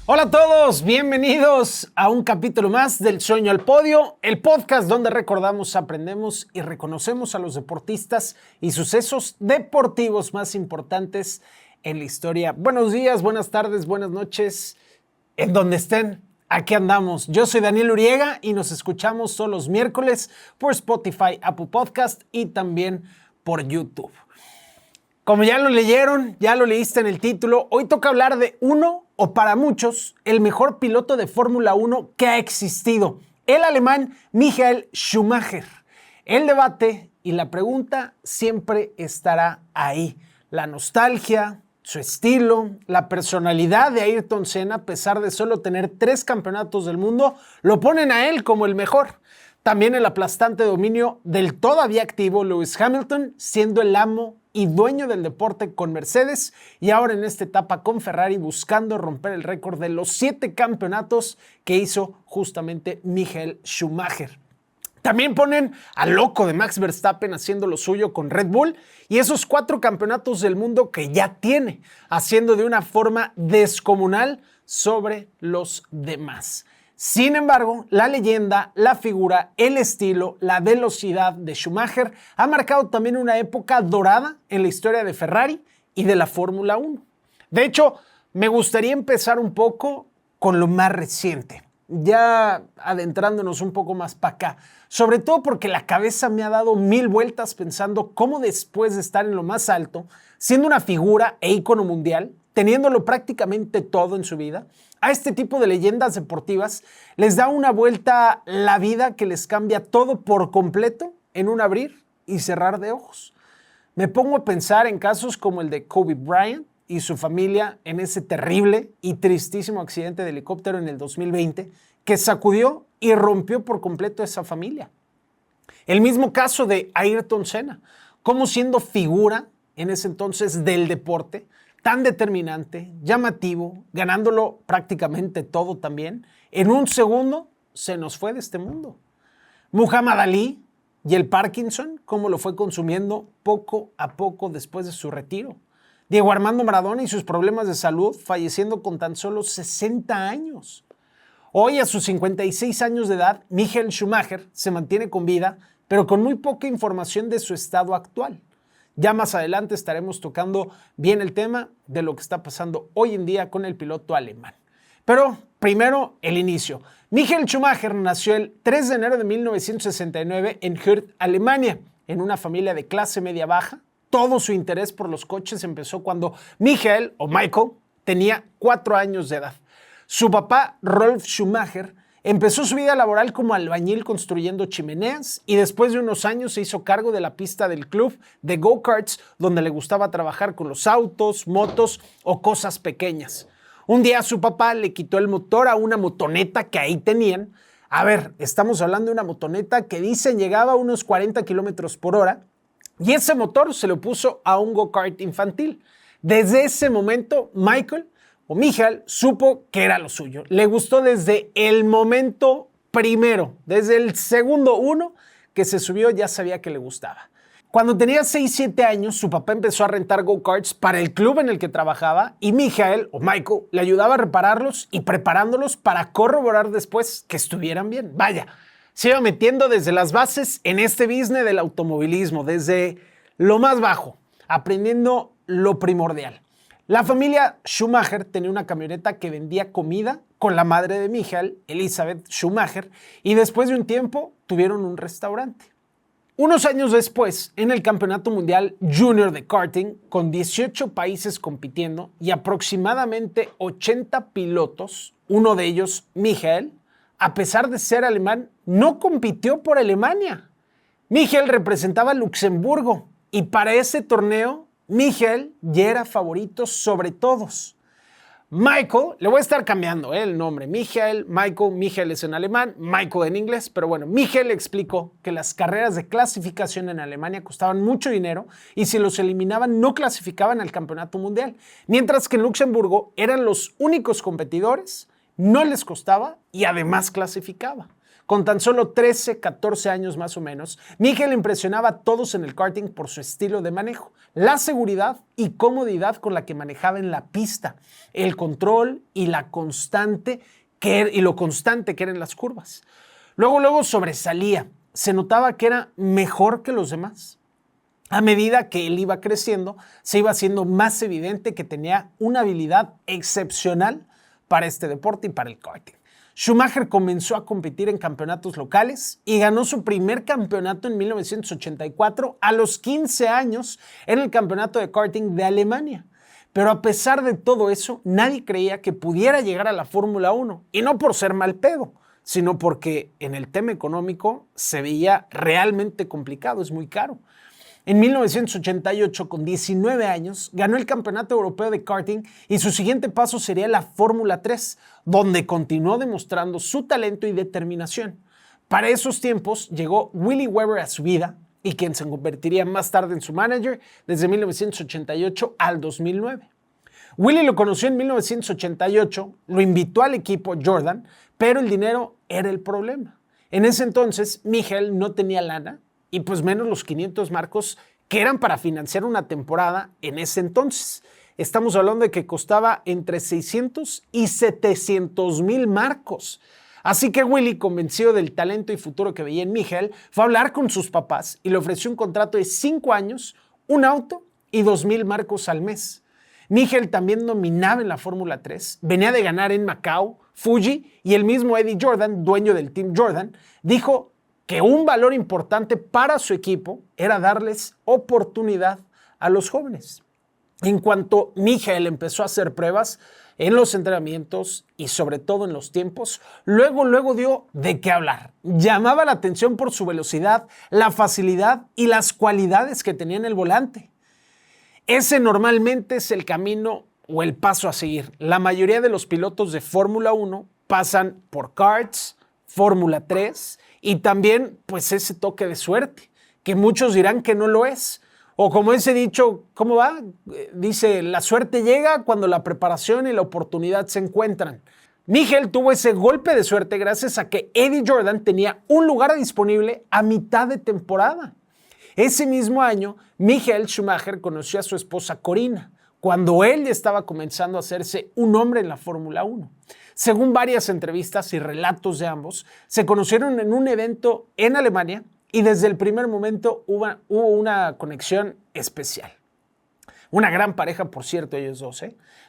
Hola a todos, bienvenidos a un capítulo más del Sueño al Podio, el podcast donde recordamos, aprendemos y reconocemos a los deportistas y sucesos deportivos más importantes en la historia. Buenos días, buenas tardes, buenas noches, en donde estén. Aquí andamos. Yo soy Daniel Uriega y nos escuchamos todos los miércoles por Spotify, Apple Podcast y también por YouTube. Como ya lo leyeron, ya lo leíste en el título, hoy toca hablar de uno, o para muchos, el mejor piloto de Fórmula 1 que ha existido, el alemán Michael Schumacher. El debate y la pregunta siempre estará ahí. La nostalgia, su estilo, la personalidad de Ayrton Senna, a pesar de solo tener 3 campeonatos del mundo, lo ponen a él como el mejor. También el aplastante dominio del todavía activo Lewis Hamilton, siendo el amo y dueño del deporte con Mercedes y ahora en esta etapa con Ferrari buscando romper el récord de los 7 campeonatos que hizo justamente Michael Schumacher. También ponen al loco de Max Verstappen haciendo lo suyo con Red Bull y esos 4 campeonatos del mundo que ya tiene, haciendo de una forma descomunal sobre los demás. Sin embargo, la leyenda, la figura, el estilo, la velocidad de Schumacher ha marcado también una época dorada en la historia de Ferrari y de la Fórmula 1. De hecho, me gustaría empezar un poco con lo más reciente, ya adentrándonos un poco más para acá, sobre todo porque la cabeza me ha dado 1000 vueltas pensando cómo después de estar en lo más alto, siendo una figura e ícono mundial, teniéndolo prácticamente todo en su vida, a este tipo de leyendas deportivas les da una vuelta la vida que les cambia todo por completo en un abrir y cerrar de ojos. Me pongo a pensar en casos como el de Kobe Bryant y su familia en ese terrible y tristísimo accidente de helicóptero en el 2020 que sacudió y rompió por completo esa familia. El mismo caso de Ayrton Senna, como siendo figura en ese entonces del deporte, tan determinante, llamativo, ganándolo prácticamente todo también, en un segundo se nos fue de este mundo. Muhammad Ali y el Parkinson, cómo lo fue consumiendo poco a poco después de su retiro. Diego Armando Maradona y sus problemas de salud, falleciendo con tan solo 60 años. Hoy, a sus 56 años de edad, Michael Schumacher se mantiene con vida, pero con muy poca información de su estado actual. Ya más adelante estaremos tocando bien el tema de lo que está pasando hoy en día con el piloto alemán. Pero primero el inicio. Michael Schumacher nació el 3 de enero de 1969 en Hürth, Alemania, en una familia de clase media baja. Todo su interés por los coches empezó cuando Michael, o Michael, tenía 4 años de edad. Su papá, Rolf Schumacher, empezó su vida laboral como albañil construyendo chimeneas y después de unos años se hizo cargo de la pista del club de go-karts donde le gustaba trabajar con los autos, motos o cosas pequeñas. Un día su papá le quitó el motor a una motoneta que ahí tenían. A ver, estamos hablando de una motoneta que dicen llegaba a unos 40 kilómetros por hora y ese motor se lo puso a un go-kart infantil. Desde ese momento, Michael supo que era lo suyo. Le gustó desde el momento primero, desde el segundo 1 que se subió ya sabía que le gustaba. Cuando tenía 6-7 años, su papá empezó a rentar go-karts para el club en el que trabajaba y Michael le ayudaba a repararlos y preparándolos para corroborar después que estuvieran bien. Vaya, se iba metiendo desde las bases en este business del automovilismo, desde lo más bajo, aprendiendo lo primordial. La familia Schumacher tenía una camioneta que vendía comida con la madre de Michael, Elizabeth Schumacher, y después de un tiempo tuvieron un restaurante. Unos años después, en el Campeonato Mundial Junior de Karting, con 18 países compitiendo y aproximadamente 80 pilotos, uno de ellos, Michael, a pesar de ser alemán, no compitió por Alemania. Michael representaba a Luxemburgo y para ese torneo Michael ya era favorito sobre todos. Michael, le voy a estar cambiando el nombre. Michael es en alemán, Michael en inglés, pero bueno, Michael explicó que las carreras de clasificación en Alemania costaban mucho dinero y si los eliminaban no clasificaban al campeonato mundial, mientras que en Luxemburgo eran los únicos competidores, no les costaba y además clasificaba. Con tan solo 13, 14 años más o menos, Michael impresionaba a todos en el karting por su estilo de manejo, la seguridad y comodidad con la que manejaba en la pista, el control y lo constante que eran las curvas. Luego sobresalía, se notaba que era mejor que los demás. A medida que él iba creciendo, se iba haciendo más evidente que tenía una habilidad excepcional para este deporte y para el karting. Schumacher comenzó a competir en campeonatos locales y ganó su primer campeonato en 1984 a los 15 años en el campeonato de karting de Alemania. Pero a pesar de todo eso, nadie creía que pudiera llegar a la Fórmula 1, y no por ser mal pedo, sino porque en el tema económico se veía realmente complicado, es muy caro. En 1988, con 19 años, ganó el Campeonato Europeo de Karting y su siguiente paso sería la Fórmula 3, donde continuó demostrando su talento y determinación. Para esos tiempos llegó Willy Weber a su vida, y quien se convertiría más tarde en su manager desde 1988 al 2009. Willy lo conoció en 1988, lo invitó al equipo Jordan, pero el dinero era el problema. En ese entonces, Michael no tenía lana, y pues menos los 500 marcos que eran para financiar una temporada en ese entonces. Estamos hablando de que costaba entre 600 y 700 mil marcos. Así que Willy, convencido del talento y futuro que veía en Michael, fue a hablar con sus papás y le ofreció un contrato de 5 años, un auto y 2,000 marcos al mes. Michael también dominaba en la Fórmula 3, venía de ganar en Macao, Fuji, y el mismo Eddie Jordan, dueño del Team Jordan, dijo que un valor importante para su equipo era darles oportunidad a los jóvenes. En cuanto Michael empezó a hacer pruebas en los entrenamientos y sobre todo en los tiempos, luego dio de qué hablar. Llamaba la atención por su velocidad, la facilidad y las cualidades que tenía en el volante. Ese normalmente es el camino o el paso a seguir. La mayoría de los pilotos de Fórmula 1 pasan por karts, Fórmula 3 y también pues ese toque de suerte, que muchos dirán que no lo es. O como ese dicho, ¿cómo va? Dice, la suerte llega cuando la preparación y la oportunidad se encuentran. Michael tuvo ese golpe de suerte gracias a que Eddie Jordan tenía un lugar disponible a mitad de temporada. Ese mismo año, Michael Schumacher conoció a su esposa Corina, cuando él ya estaba comenzando a hacerse un hombre en la Fórmula 1. Según varias entrevistas y relatos de ambos, se conocieron en un evento en Alemania y desde el primer momento hubo una conexión especial. Una gran pareja, por cierto, ellos dos.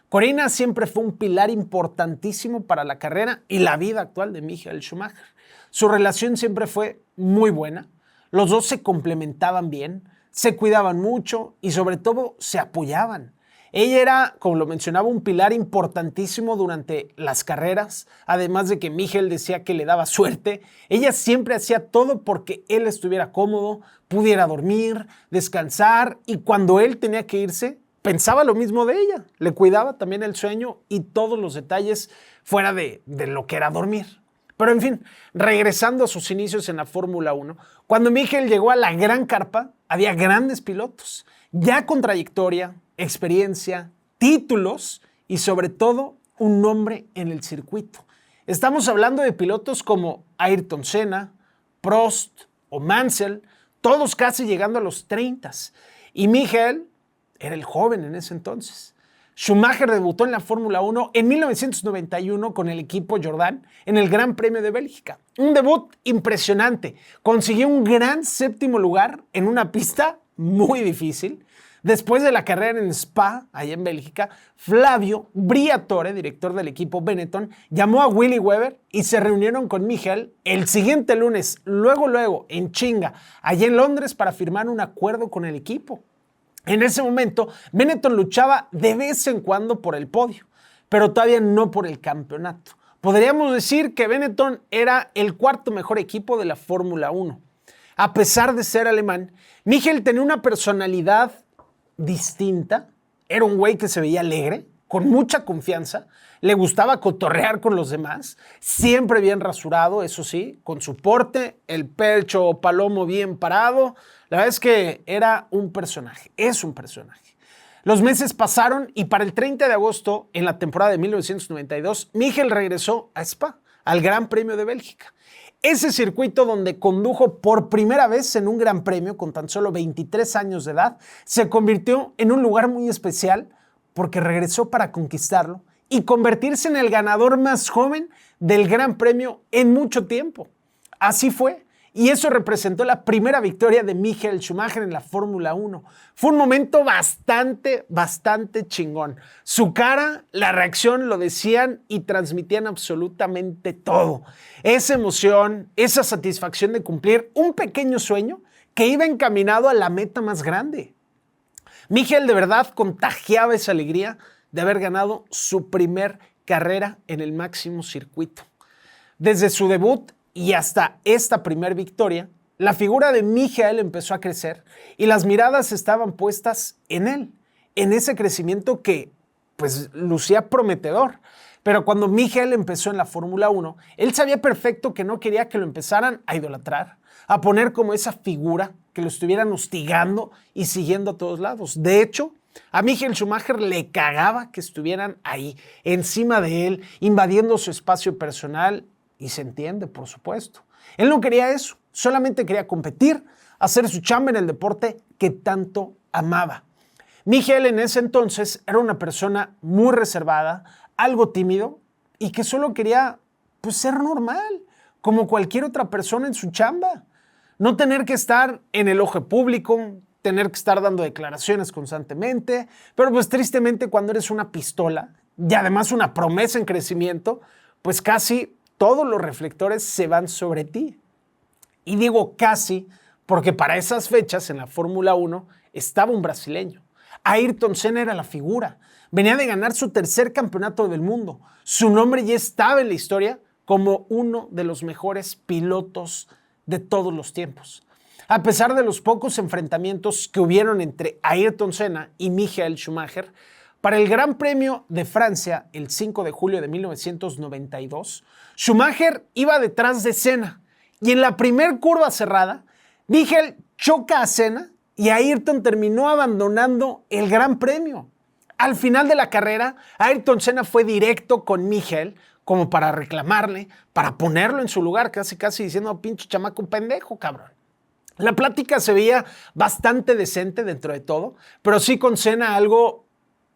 Corina siempre fue un pilar importantísimo para la carrera y la vida actual de Michael Schumacher. Su relación siempre fue muy buena. Los dos se complementaban bien, se cuidaban mucho y sobre todo se apoyaban. Ella era, como lo mencionaba, un pilar importantísimo durante las carreras, además de que Michael decía que le daba suerte. Ella siempre hacía todo porque él estuviera cómodo, pudiera dormir, descansar, y cuando él tenía que irse, pensaba lo mismo de ella. Le cuidaba también el sueño y todos los detalles fuera de lo que era dormir. Pero en fin, regresando a sus inicios en la Fórmula 1, cuando Michael llegó a la gran carpa, había grandes pilotos, ya con trayectoria, experiencia, títulos y sobre todo un nombre en el circuito. Estamos hablando de pilotos como Ayrton Senna, Prost o Mansell, todos casi llegando a los 30. Y Michael era el joven en ese entonces. Schumacher debutó en la Fórmula 1 en 1991 con el equipo Jordan en el Gran Premio de Bélgica. Un debut impresionante. Consiguió un gran 7º lugar en una pista muy difícil. Después de la carrera en Spa, allá en Bélgica, Flavio Briatore, director del equipo Benetton, llamó a Willy Weber y se reunieron con Michael el siguiente lunes, luego, en chinga, allá en Londres para firmar un acuerdo con el equipo. En ese momento, Benetton luchaba de vez en cuando por el podio, pero todavía no por el campeonato. Podríamos decir que Benetton era el 4º mejor equipo de la Fórmula 1. A pesar de ser alemán, Michael tenía una personalidad distinta. Era un güey que se veía alegre, con mucha confianza, le gustaba cotorrear con los demás, siempre bien rasurado, eso sí, con su porte, el pecho palomo bien parado. La verdad es que era un personaje, es un personaje. Los meses pasaron y para el 30 de agosto, en la temporada de 1992, Michael regresó a Spa, al Gran Premio de Bélgica. Ese circuito donde condujo por primera vez en un gran premio con tan solo 23 años de edad, se convirtió en un lugar muy especial porque regresó para conquistarlo y convertirse en el ganador más joven del Gran Premio en mucho tiempo. Así fue, y eso representó la primera victoria de Michael Schumacher en la Fórmula 1. Fue un momento bastante chingón. Su cara, la reacción lo decían y transmitían absolutamente todo. Esa emoción, esa satisfacción de cumplir un pequeño sueño que iba encaminado a la meta más grande. Michael de verdad contagiaba esa alegría de haber ganado su primer carrera en el máximo circuito. Desde su debut y hasta esta primer victoria, la figura de Michael empezó a crecer y las miradas estaban puestas en él, en ese crecimiento que pues lucía prometedor. Pero cuando Michael empezó en la Fórmula 1, él sabía perfecto que no quería que lo empezaran a idolatrar, a poner como esa figura que lo estuvieran hostigando y siguiendo a todos lados. De hecho, a Michael Schumacher le cagaba que estuvieran ahí, encima de él, invadiendo su espacio personal, y se entiende, por supuesto. Él no quería eso, solamente quería competir, hacer su chamba en el deporte que tanto amaba. Michael en ese entonces era una persona muy reservada, algo tímido y que solo quería pues, ser normal, como cualquier otra persona en su chamba. No tener que estar en el ojo público, tener que estar dando declaraciones constantemente, pero pues tristemente cuando eres una pistola y además una promesa en crecimiento, pues casi todos los reflectores se van sobre ti. Y digo casi porque para esas fechas en la Fórmula 1 estaba un brasileño. Ayrton Senna era la figura. Venía de ganar su tercer campeonato del mundo. Su nombre ya estaba en la historia como uno de los mejores pilotos de todos los tiempos. A pesar de los pocos enfrentamientos que hubieron entre Ayrton Senna y Michael Schumacher, para el Gran Premio de Francia, el 5 de julio de 1992, Schumacher iba detrás de Senna y en la primer curva cerrada, Michael choca a Senna y Ayrton terminó abandonando el Gran Premio. Al final de la carrera, Ayrton Senna fue directo con Michael como para reclamarle, para ponerlo en su lugar, casi diciendo, pinche chamaco pendejo, cabrón. La plática se veía bastante decente dentro de todo, pero sí con Senna algo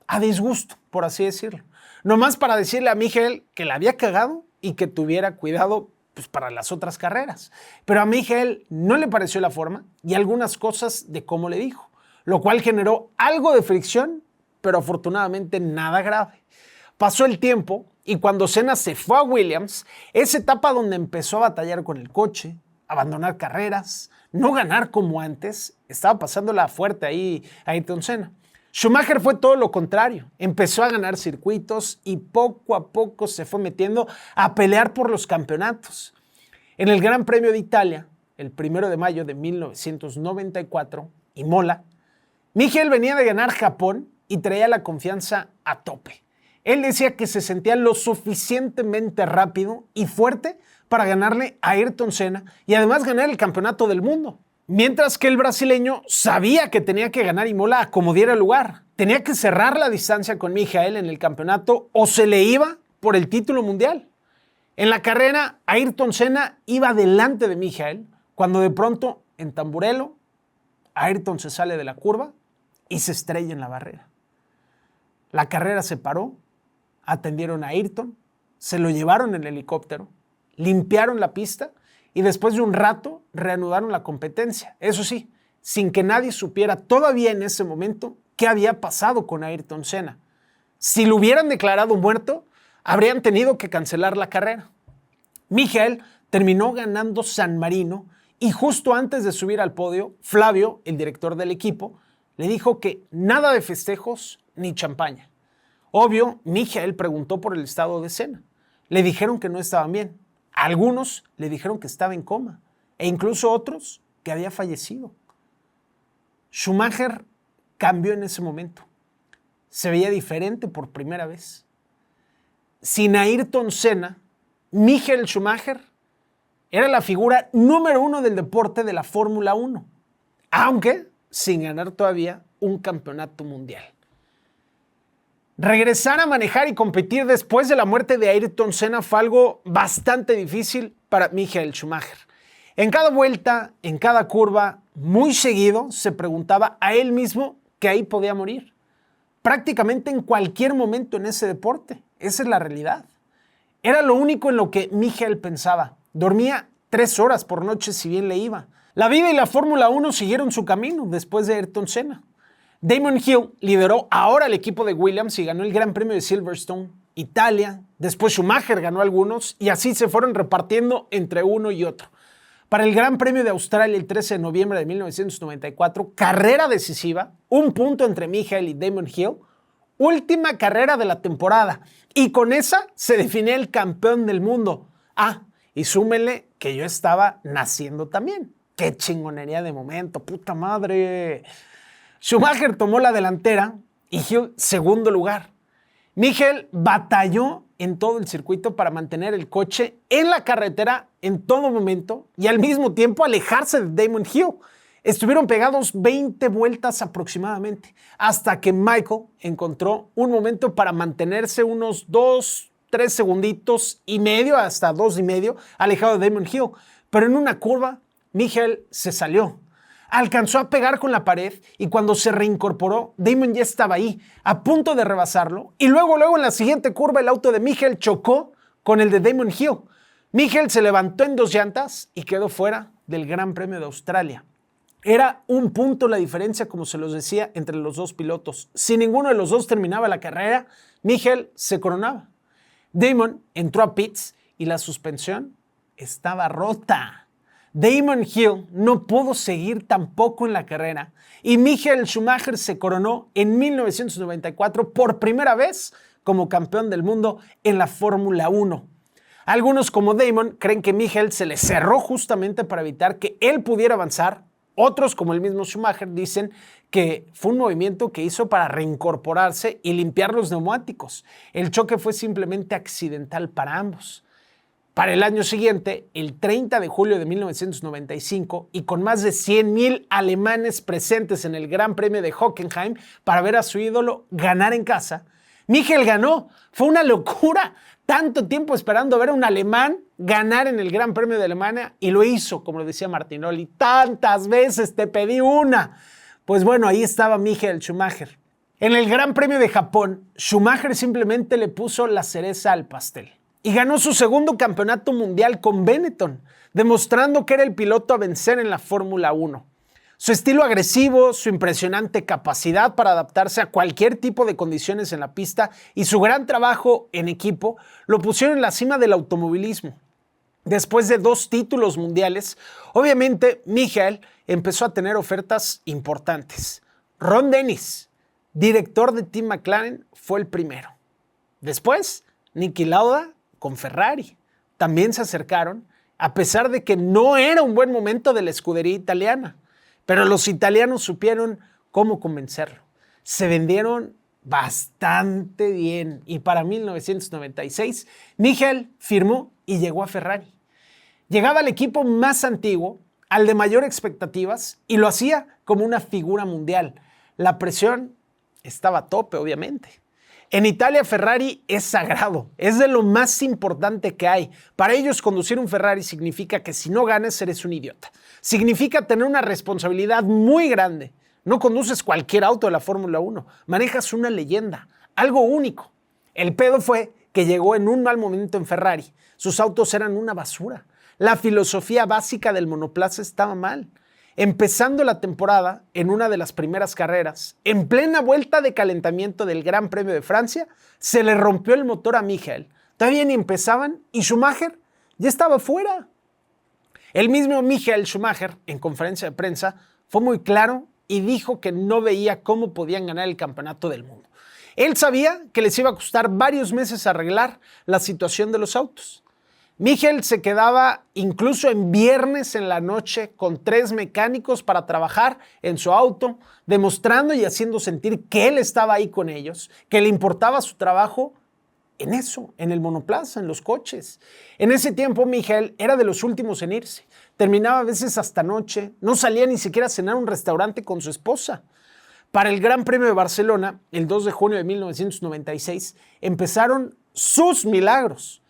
a disgusto, por así decirlo. Nomás para decirle a Michael que la había cagado y que tuviera cuidado pues, para las otras carreras. Pero a Michael no le pareció la forma y algunas cosas de cómo le dijo, lo cual generó algo de fricción, pero afortunadamente nada grave. Pasó el tiempo y cuando Senna se fue a Williams, esa etapa donde empezó a batallar con el coche, abandonar carreras, no ganar como antes, estaba pasándola fuerte ahí a Ayrton Senna. Schumacher fue todo lo contrario, empezó a ganar circuitos y poco a poco se fue metiendo a pelear por los campeonatos. En el Gran Premio de Italia, el 1 de mayo de 1994, Imola, Michael venía de ganar Japón y traía la confianza a tope. Él decía que se sentía lo suficientemente rápido y fuerte para ganarle a Ayrton Senna y además ganar el campeonato del mundo. Mientras que el brasileño sabía que tenía que ganar Imola a como diera lugar. Tenía que cerrar la distancia con Michael en el campeonato o se le iba por el título mundial. En la carrera, Ayrton Senna iba delante de Michael cuando de pronto, en Tamburello, Ayrton se sale de la curva y se estrella en la barrera. La carrera se paró, atendieron a Ayrton, se lo llevaron en el helicóptero, limpiaron la pista y después de un rato reanudaron la competencia. Eso sí, sin que nadie supiera todavía en ese momento qué había pasado con Ayrton Senna. Si lo hubieran declarado muerto, habrían tenido que cancelar la carrera. Michael terminó ganando San Marino y justo antes de subir al podio, Flavio, el director del equipo, le dijo que nada de festejos ni champaña. Obvio, Michael preguntó por el estado de Senna. Le dijeron que no estaban bien. Algunos le dijeron que estaba en coma e incluso otros que había fallecido. Schumacher cambió en ese momento. Se veía diferente por primera vez. Sin Ayrton Senna, Michael Schumacher era la figura número 1 del deporte de la Fórmula 1, aunque sin ganar todavía un campeonato mundial. Regresar a manejar y competir después de la muerte de Ayrton Senna fue algo bastante difícil para Michael Schumacher. En cada vuelta, en cada curva, muy seguido se preguntaba a él mismo que ahí podía morir. Prácticamente en cualquier momento en ese deporte. Esa es la realidad. Era lo único en lo que Michael pensaba. Dormía 3 horas por noche si bien le iba. La vida y la Fórmula 1 siguieron su camino después de Ayrton Senna. Damon Hill lideró ahora el equipo de Williams y ganó el Gran Premio de Silverstone, Italia. Después Schumacher ganó algunos y así se fueron repartiendo entre uno y otro. Para el Gran Premio de Australia el 13 de noviembre de 1994, carrera decisiva, un punto entre Michael y Damon Hill, última carrera de la temporada. Y con esa se definía el campeón del mundo. Ah, y súmele que yo estaba naciendo también. ¡Qué chingonería de momento! ¡Puta madre! Schumacher tomó la delantera y Hill segundo lugar. Michael batalló en todo el circuito para mantener el coche en la carretera en todo momento y al mismo tiempo alejarse de Damon Hill. Estuvieron pegados 20 vueltas aproximadamente hasta que Michael encontró un momento para mantenerse unos 2-3 segunditos y medio, hasta 2,5, alejado de Damon Hill. Pero en una curva, Michael se salió. Alcanzó a pegar con la pared y cuando se reincorporó, Damon ya estaba ahí, a punto de rebasarlo. Y luego en la siguiente curva, el auto de Michael chocó con el de Damon Hill. Michael se levantó en 2 llantas y quedó fuera del Gran Premio de Australia. Era un punto la diferencia, como se los decía, entre los dos pilotos. Si ninguno de los dos terminaba la carrera, Michael se coronaba. Damon entró a pits y la suspensión estaba rota. Damon Hill no pudo seguir tampoco en la carrera y Michael Schumacher se coronó en 1994 por primera vez como campeón del mundo en la Fórmula 1. Algunos, como Damon, creen que Michael se le cerró justamente para evitar que él pudiera avanzar. Otros, como el mismo Schumacher, dicen que fue un movimiento que hizo para reincorporarse y limpiar los neumáticos. El choque fue simplemente accidental para ambos. Para el año siguiente, el 30 de julio de 1995, y con más de 100,000 alemanes presentes en el Gran Premio de Hockenheim para ver a su ídolo ganar en casa, Michael ganó. Fue una locura. Tanto tiempo esperando ver a un alemán ganar en el Gran Premio de Alemania y lo hizo, como lo decía Martinoli. Tantas veces te pedí una. Pues bueno, ahí estaba Michael Schumacher. En el Gran Premio de Japón, Schumacher simplemente le puso la cereza al pastel y ganó su segundo campeonato mundial con Benetton, demostrando que era el piloto a vencer en la Fórmula 1. Su estilo agresivo, su impresionante capacidad para adaptarse a cualquier tipo de condiciones en la pista y su gran trabajo en equipo lo pusieron en la cima del automovilismo. Después de 2 títulos mundiales, obviamente Michael empezó a tener ofertas importantes. Ron Dennis, director de Team McLaren, fue el primero. Después, Niki Lauda con Ferrari. También se acercaron, a pesar de que no era un buen momento de la escudería italiana. Pero los italianos supieron cómo convencerlo. Se vendieron bastante bien y para 1996, Michael firmó y llegó a Ferrari. Llegaba al equipo más antiguo, al de mayor expectativas, y lo hacía como una figura mundial. La presión estaba a tope, obviamente. En Italia, Ferrari es sagrado, es de lo más importante que hay. Para ellos, conducir un Ferrari significa que si no ganas, eres un idiota. Significa tener una responsabilidad muy grande. No conduces cualquier auto de la Fórmula 1, manejas una leyenda, algo único. El pedo fue que llegó en un mal momento en Ferrari. Sus autos eran una basura. La filosofía básica del monoplaza estaba mal. Empezando la temporada, en una de las primeras carreras, en plena vuelta de calentamiento del Gran Premio de Francia, se le rompió el motor a Michael. Todavía ni empezaban y Schumacher ya estaba fuera. El mismo Michael Schumacher, en conferencia de prensa, fue muy claro y dijo que no veía cómo podían ganar el campeonato del mundo. Él sabía que les iba a costar varios meses arreglar la situación de los autos. Michael se quedaba incluso en viernes en la noche con 3 mecánicos para trabajar en su auto, demostrando y haciendo sentir que él estaba ahí con ellos, que le importaba su trabajo en eso, en el monoplaza, en los coches. En ese tiempo Michael era de los últimos en irse. Terminaba a veces hasta noche, no salía ni siquiera a cenar a un restaurante con su esposa. Para el Gran Premio de Barcelona, el 2 de junio de 1996, empezaron sus milagros.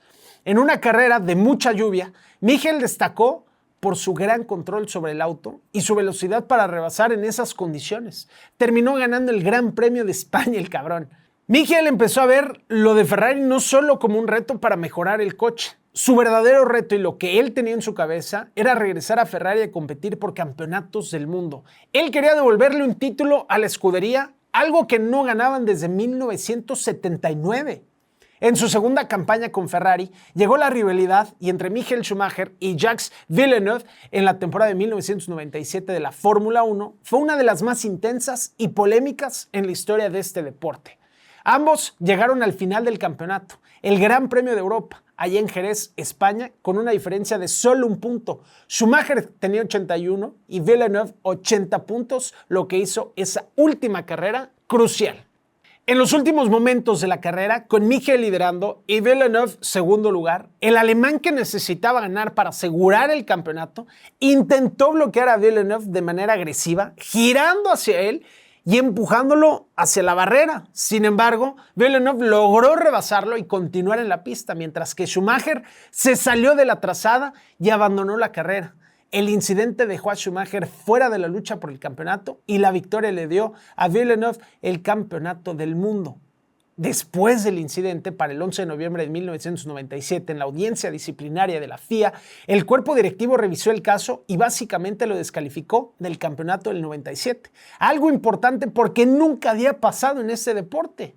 En una carrera de mucha lluvia, Michael destacó por su gran control sobre el auto y su velocidad para rebasar en esas condiciones. Terminó ganando el Gran Premio de España el cabrón. Michael empezó a ver lo de Ferrari no solo como un reto para mejorar el coche. Su verdadero reto y lo que él tenía en su cabeza era regresar a Ferrari a competir por campeonatos del mundo. Él quería devolverle un título a la escudería, algo que no ganaban desde 1979. En su segunda campaña con Ferrari, llegó la rivalidad y entre Michael Schumacher y Jacques Villeneuve en la temporada de 1997 de la Fórmula 1 fue una de las más intensas y polémicas en la historia de este deporte. Ambos llegaron al final del campeonato, el Gran Premio de Europa, allá en Jerez, España, con una diferencia de solo un punto. Schumacher tenía 81 y Villeneuve 80 puntos, lo que hizo esa última carrera crucial. En los últimos momentos de la carrera, con Michael liderando y Villeneuve segundo lugar, el alemán que necesitaba ganar para asegurar el campeonato intentó bloquear a Villeneuve de manera agresiva, girando hacia él y empujándolo hacia la barrera. Sin embargo, Villeneuve logró rebasarlo y continuar en la pista, mientras que Schumacher se salió de la trazada y abandonó la carrera. El incidente dejó a Schumacher fuera de la lucha por el campeonato y la victoria le dio a Villeneuve el campeonato del mundo. Después del incidente, para el 11 de noviembre de 1997, en la audiencia disciplinaria de la FIA, el cuerpo directivo revisó el caso y básicamente lo descalificó del campeonato del 97. Algo importante porque nunca había pasado en este deporte.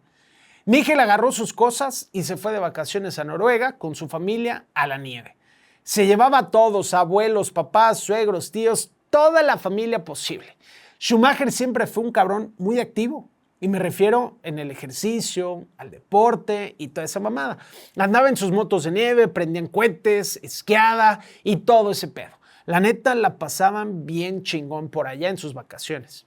Michael agarró sus cosas y se fue de vacaciones a Noruega con su familia a la nieve. Se llevaba a todos, abuelos, papás, suegros, tíos, toda la familia posible. Schumacher siempre fue un cabrón muy activo. Y me refiero en el ejercicio, al deporte y toda esa mamada. Andaba en sus motos de nieve, prendían cohetes, esquiada y todo ese pedo. La neta la pasaban bien chingón por allá en sus vacaciones.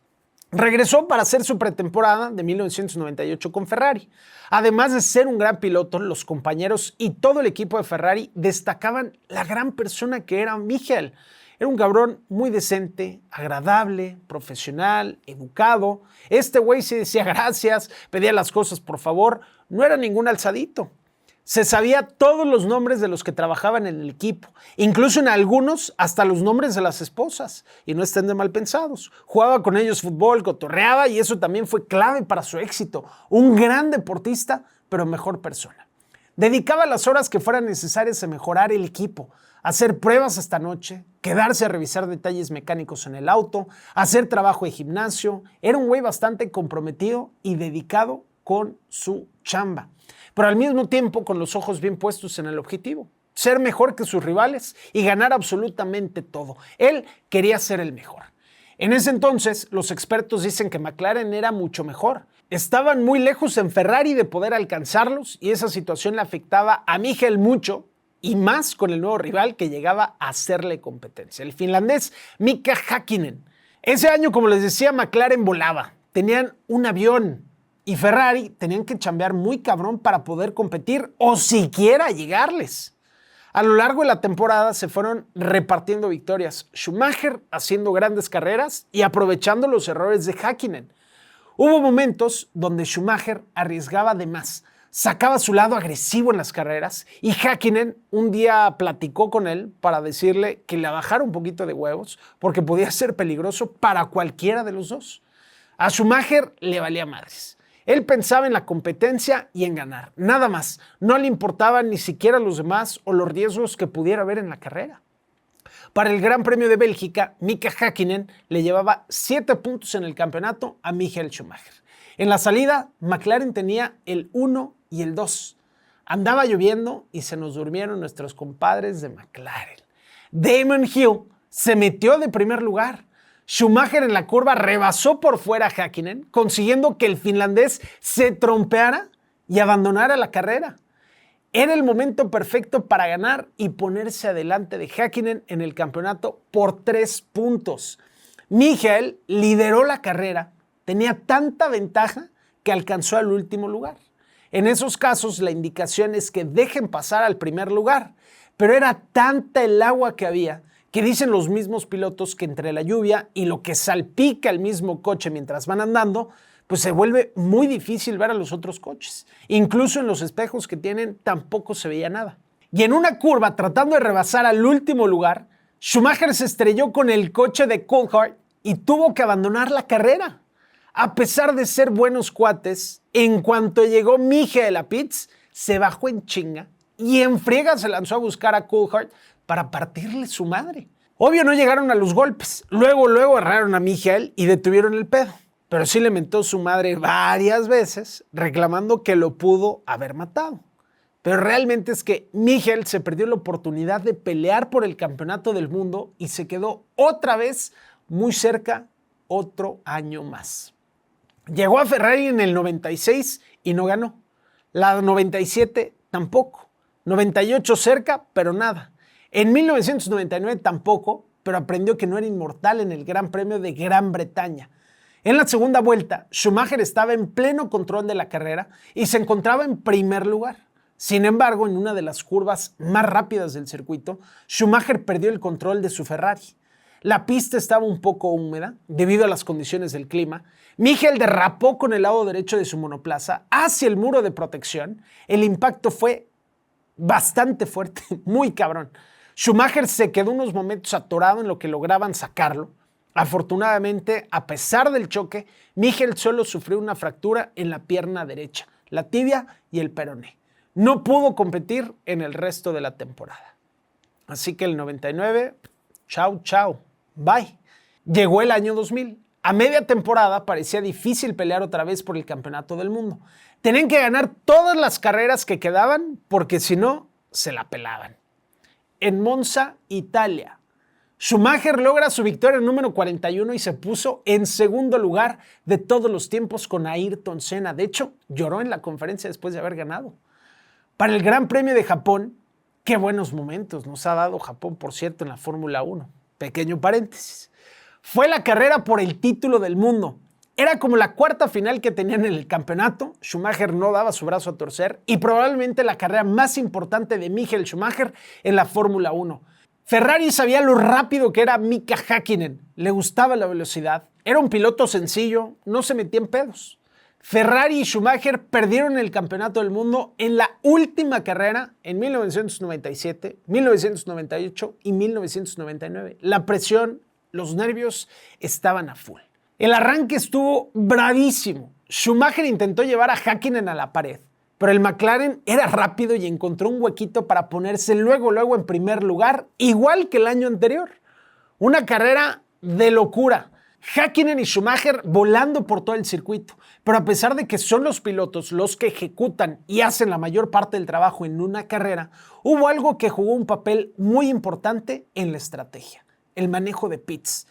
Regresó para hacer su pretemporada de 1998 con Ferrari. Además de ser un gran piloto, los compañeros y todo el equipo de Ferrari destacaban la gran persona que era Michael. Era un cabrón muy decente, agradable, profesional, educado. Este güey sí decía gracias, pedía las cosas por favor. No era ningún alzadito. Se sabía todos los nombres de los que trabajaban en el equipo, incluso en algunos hasta los nombres de las esposas, y no estén de mal pensados. Jugaba con ellos fútbol, cotorreaba y eso también fue clave para su éxito. Un gran deportista, pero mejor persona. Dedicaba las horas que fueran necesarias a mejorar el equipo, hacer pruebas esta noche, quedarse a revisar detalles mecánicos en el auto, hacer trabajo de gimnasio. Era un güey bastante comprometido y dedicado con su chamba, pero al mismo tiempo con los ojos bien puestos en el objetivo, ser mejor que sus rivales y ganar absolutamente todo. Él quería ser el mejor. En ese entonces, los expertos dicen que McLaren era mucho mejor. Estaban muy lejos en Ferrari de poder alcanzarlos y esa situación le afectaba a Michael mucho, y más con el nuevo rival que llegaba a hacerle competencia, el finlandés Mika Häkkinen. Ese año, como les decía, McLaren volaba. Tenían un avión y Ferrari tenían que chambear muy cabrón para poder competir o siquiera llegarles. A lo largo de la temporada se fueron repartiendo victorias, Schumacher haciendo grandes carreras y aprovechando los errores de Häkkinen. Hubo momentos donde Schumacher arriesgaba de más, sacaba su lado agresivo en las carreras y Häkkinen un día platicó con él para decirle que le bajara un poquito de huevos porque podía ser peligroso para cualquiera de los dos. A Schumacher le valía madres. Él pensaba en la competencia y en ganar, nada más. No le importaban ni siquiera los demás o los riesgos que pudiera haber en la carrera. Para el Gran Premio de Bélgica, Mika Häkkinen le llevaba 7 puntos en el campeonato a Michael Schumacher. En la salida, McLaren tenía el 1 y el 2. Andaba lloviendo y se nos durmieron nuestros compadres de McLaren. Damon Hill se metió de primer lugar. Schumacher en la curva rebasó por fuera a Häkkinen, consiguiendo que el finlandés se trompeara y abandonara la carrera. Era el momento perfecto para ganar y ponerse adelante de Häkkinen en el campeonato por 3 puntos. Michael lideró la carrera, tenía tanta ventaja que alcanzó al último lugar. En esos casos la indicación es que dejen pasar al primer lugar, pero era tanta el agua que había que dicen los mismos pilotos que entre la lluvia y lo que salpica el mismo coche mientras van andando, pues se vuelve muy difícil ver a los otros coches. Incluso en los espejos que tienen tampoco se veía nada. Y en una curva, tratando de rebasar al último lugar, Schumacher se estrelló con el coche de Coulthard y tuvo que abandonar la carrera. A pesar de ser buenos cuates, en cuanto llegó Michael a pits, se bajó en chinga y en friega se lanzó a buscar a Coulthard para partirle su madre. Obvio no llegaron a los golpes, luego agarraron a Michael y detuvieron el pedo, pero sí le mentó su madre varias veces reclamando que lo pudo haber matado. Pero realmente es que Michael se perdió la oportunidad de pelear por el campeonato del mundo y se quedó otra vez muy cerca otro año más. Llegó a Ferrari en el 96 y no ganó. La 97 tampoco. 98 cerca, pero nada. En 1999 tampoco, pero aprendió que no era inmortal en el Gran Premio de Gran Bretaña. En la segunda vuelta, Schumacher estaba en pleno control de la carrera y se encontraba en primer lugar. Sin embargo, en una de las curvas más rápidas del circuito, Schumacher perdió el control de su Ferrari. La pista estaba un poco húmeda debido a las condiciones del clima. Michael derrapó con el lado derecho de su monoplaza hacia el muro de protección. El impacto fue bastante fuerte, muy cabrón. Schumacher se quedó unos momentos atorado en lo que lograban sacarlo. Afortunadamente, a pesar del choque, Michael solo sufrió una fractura en la pierna derecha, la tibia y el peroné. No pudo competir en el resto de la temporada. Así que el 99, chao, bye. Llegó el año 2000. A media temporada parecía difícil pelear otra vez por el campeonato del mundo. Tenían que ganar todas las carreras que quedaban porque si no, se la pelaban. En Monza, Italia, Schumacher logra su victoria número 41 y se puso en segundo lugar de todos los tiempos con Ayrton Senna. De hecho, lloró en la conferencia después de haber ganado. Para el Gran Premio de Japón, qué buenos momentos nos ha dado Japón, por cierto, en la Fórmula 1. Pequeño paréntesis. Fue la carrera por el título del mundo. Era como la cuarta final que tenían en el campeonato. Schumacher no daba su brazo a torcer y probablemente la carrera más importante de Michael Schumacher en la Fórmula 1. Ferrari sabía lo rápido que era Mika Häkkinen. Le gustaba la velocidad. Era un piloto sencillo, no se metía en pedos. Ferrari y Schumacher perdieron el campeonato del mundo en la última carrera en 1997, 1998 y 1999. La presión, los nervios estaban a full. El arranque estuvo bravísimo. Schumacher intentó llevar a Häkkinen a la pared, pero el McLaren era rápido y encontró un huequito para ponerse luego en primer lugar, igual que el año anterior. Una carrera de locura. Häkkinen y Schumacher volando por todo el circuito, pero a pesar de que son los pilotos los que ejecutan y hacen la mayor parte del trabajo en una carrera, hubo algo que jugó un papel muy importante en la estrategia, el manejo de pits,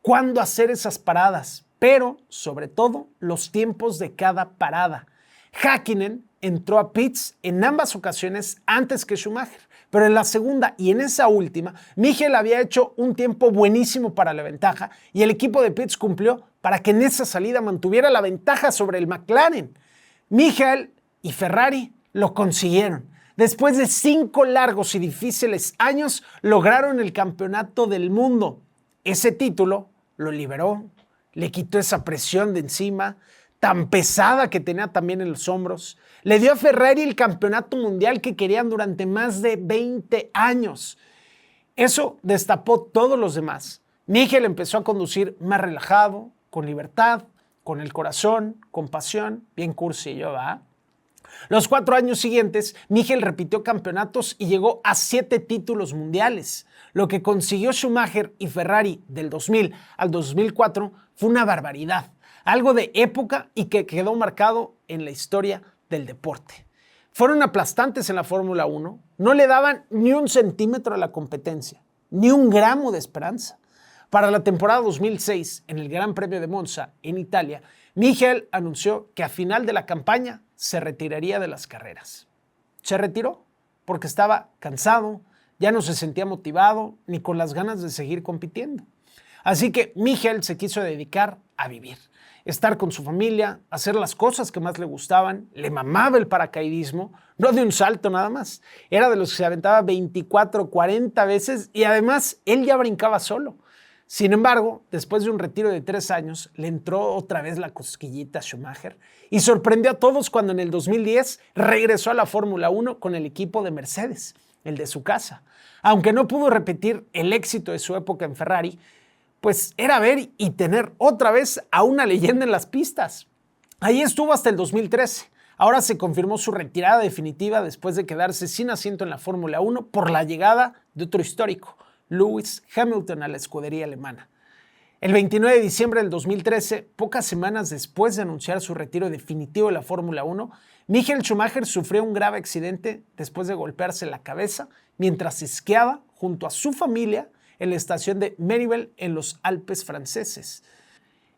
cuándo hacer esas paradas, pero sobre todo los tiempos de cada parada. Häkkinen entró a pits en ambas ocasiones antes que Schumacher, pero en la segunda y en esa última, Michael había hecho un tiempo buenísimo para la ventaja y el equipo de pits cumplió para que en esa salida mantuviera la ventaja sobre el McLaren. Michael y Ferrari lo consiguieron. Después de 5 largos y difíciles años, lograron el campeonato del mundo. Ese título lo liberó, le quitó esa presión de encima, tan pesada que tenía también en los hombros. Le dio a Ferrari el campeonato mundial que querían durante más de 20 años. Eso destapó todos los demás. Michael empezó a conducir más relajado, con libertad, con el corazón, con pasión. Bien cursillo, ¿va? Los 4 años siguientes, Michael repitió campeonatos y llegó a 7 títulos mundiales. Lo que consiguió Schumacher y Ferrari del 2000 al 2004 fue una barbaridad. Algo de época y que quedó marcado en la historia del deporte. Fueron aplastantes en la Fórmula 1, no le daban ni un centímetro a la competencia, ni un gramo de esperanza. Para la temporada 2006, en el Gran Premio de Monza, en Italia, Michael anunció que a final de la campaña se retiraría de las carreras. Se retiró porque estaba cansado, ya no se sentía motivado ni con las ganas de seguir compitiendo. Así que Michael se quiso dedicar a vivir, estar con su familia, hacer las cosas que más le gustaban. Le mamaba el paracaidismo, no de un salto nada más. Era de los que se aventaba 24, 40 veces y además él ya brincaba solo. Sin embargo, después de un retiro de 3 años, le entró otra vez la cosquillita a Schumacher y sorprendió a todos cuando en el 2010 regresó a la Fórmula 1 con el equipo de Mercedes. el de su casa. Aunque no pudo repetir el éxito de su época en Ferrari, pues era ver y tener otra vez a una leyenda en las pistas. Ahí estuvo hasta el 2013. Ahora se confirmó su retirada definitiva después de quedarse sin asiento en la Fórmula 1 por la llegada de otro histórico, Lewis Hamilton, a la escudería alemana. El 29 de diciembre del 2013, pocas semanas después de anunciar su retiro definitivo de la Fórmula 1, Michael Schumacher sufrió un grave accidente después de golpearse la cabeza mientras esquiaba junto a su familia en la estación de Méribel en los Alpes franceses.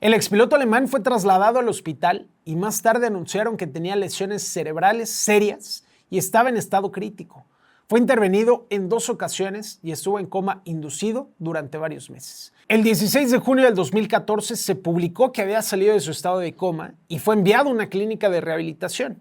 El expiloto alemán fue trasladado al hospital y más tarde anunciaron que tenía lesiones cerebrales serias y estaba en estado crítico. Fue intervenido en 2 ocasiones y estuvo en coma inducido durante varios meses. El 16 de junio del 2014 se publicó que había salido de su estado de coma y fue enviado a una clínica de rehabilitación.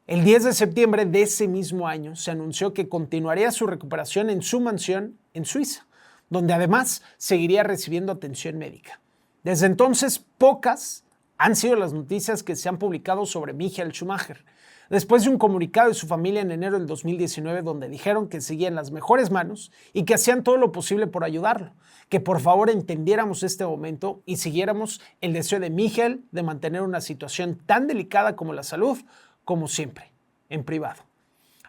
El 10 de septiembre de ese mismo año se anunció que continuaría su recuperación en su mansión en Suiza, donde además seguiría recibiendo atención médica. Desde entonces, pocas han sido las noticias que se han publicado sobre Michael Schumacher, después de un comunicado de su familia en enero del 2019 donde dijeron que seguía en las mejores manos y que hacían todo lo posible por ayudarlo, que por favor entendiéramos este momento y siguiéramos el deseo de Michael de mantener una situación tan delicada como la salud, como siempre, en privado.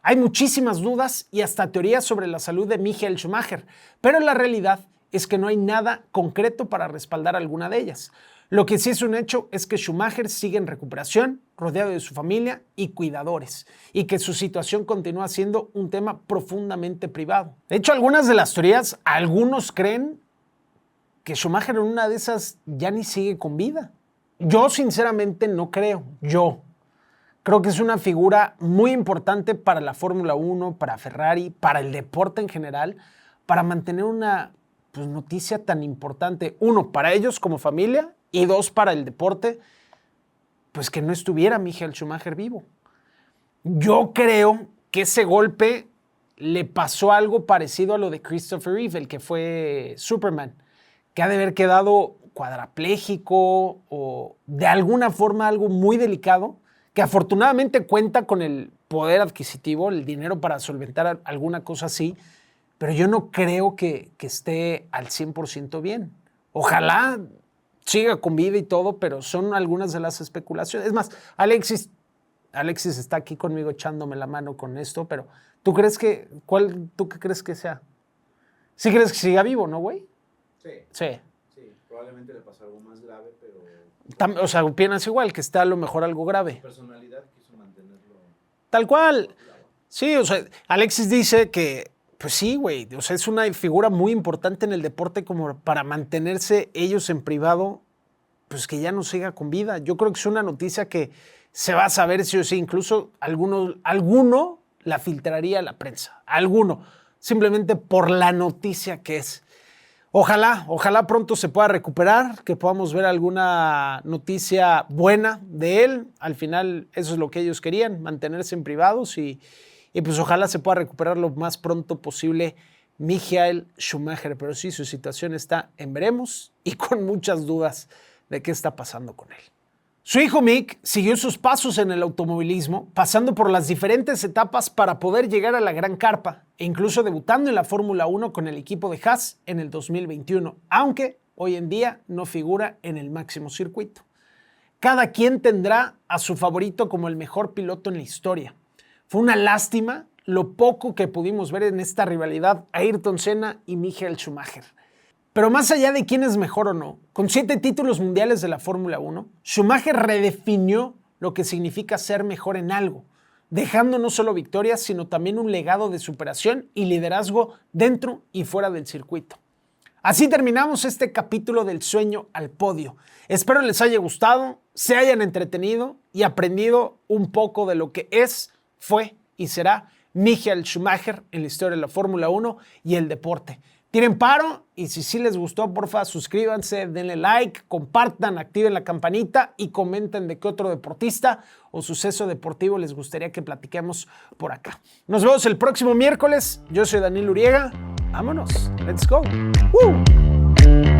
Hay muchísimas dudas y hasta teorías sobre la salud de Michael Schumacher, pero la realidad es que no hay nada concreto para respaldar alguna de ellas. Lo que sí es un hecho es que Schumacher sigue en recuperación, rodeado de su familia y cuidadores, y que su situación continúa siendo un tema profundamente privado. De hecho, algunas de las teorías, algunos creen que Schumacher en una de esas ya ni sigue con vida. Yo sinceramente no creo. Yo creo que es una figura muy importante para la Fórmula 1, para Ferrari, para el deporte en general, para mantener una noticia tan importante, 1, para ellos como familia, y 2, para el deporte, pues que no estuviera Michael Schumacher vivo. Yo creo que ese golpe le pasó algo parecido a lo de Christopher Reeve, el que fue Superman, que ha de haber quedado cuadrapléjico o de alguna forma algo muy delicado, que afortunadamente cuenta con el poder adquisitivo, el dinero para solventar alguna cosa así, pero yo no creo que esté al 100% bien. Ojalá siga con vida y todo, pero son algunas de las especulaciones. Es más, Alexis está aquí conmigo echándome la mano con esto, pero ¿tú qué crees que sea? ¿Sí crees que siga vivo, no, güey? Sí, probablemente le pasó algo más grave, pero... O sea, opinas igual, que está a lo mejor algo grave. Su personalidad quiso mantenerlo... Tal cual. Sí, o sea, Alexis dice que pues sí, güey, o sea, es una figura muy importante en el deporte como para mantenerse ellos en privado, pues que ya no siga con vida. Yo creo que es una noticia que se va a saber sí o sí, incluso alguno la filtraría a la prensa, alguno, simplemente por la noticia que es. Ojalá pronto se pueda recuperar, que podamos ver alguna noticia buena de él. Al final eso es lo que ellos querían, mantenerse en privados y pues ojalá se pueda recuperar lo más pronto posible Michael Schumacher. Pero sí, su situación está en veremos y con muchas dudas de qué está pasando con él. Su hijo Mick siguió sus pasos en el automovilismo, pasando por las diferentes etapas para poder llegar a la Gran Carpa e incluso debutando en la Fórmula 1 con el equipo de Haas en el 2021, aunque hoy en día no figura en el máximo circuito. Cada quien tendrá a su favorito como el mejor piloto en la historia. Fue una lástima lo poco que pudimos ver en esta rivalidad Ayrton Senna y Michael Schumacher. Pero más allá de quién es mejor o no, con 7 títulos mundiales de la Fórmula 1, Schumacher redefinió lo que significa ser mejor en algo, dejando no solo victorias, sino también un legado de superación y liderazgo dentro y fuera del circuito. Así terminamos este capítulo del sueño al podio. Espero les haya gustado, se hayan entretenido y aprendido un poco de lo que es, fue y será Michael Schumacher en la historia de la Fórmula 1 y el deporte. Tiren paro y si sí les gustó, porfa, suscríbanse, denle like, compartan, activen la campanita y comenten de qué otro deportista o suceso deportivo les gustaría que platiquemos por acá. Nos vemos el próximo miércoles. Yo soy Daniel Uriega. Vámonos. Let's go. ¡Woo!